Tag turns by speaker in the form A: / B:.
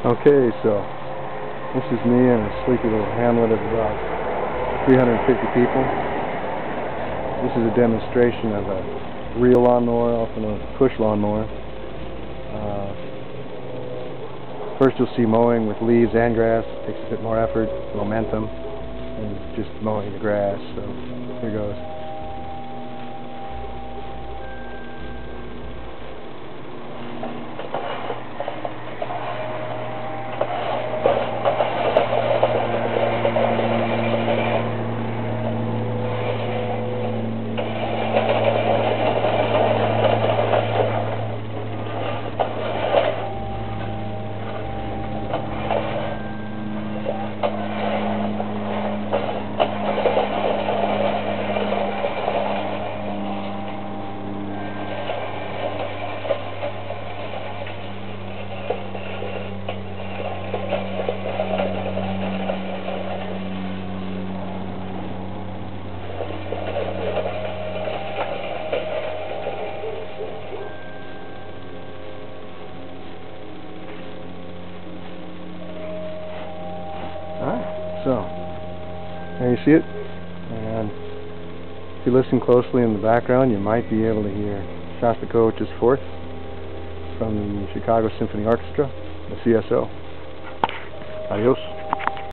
A: Okay, so this is me in a sleepy little hamlet of about 350 people. This is a demonstration of a Reel Lawn Mower, also known as a Push Lawn Mower. First you'll see mowing with leaves and grass. It takes a bit more effort, momentum, than just mowing the grass. So here goes. Alright, so there you see it, and if you listen closely in the background you might be able to hear Shostakovich's Fourth from the Chicago Symphony Orchestra, the CSO. Adios.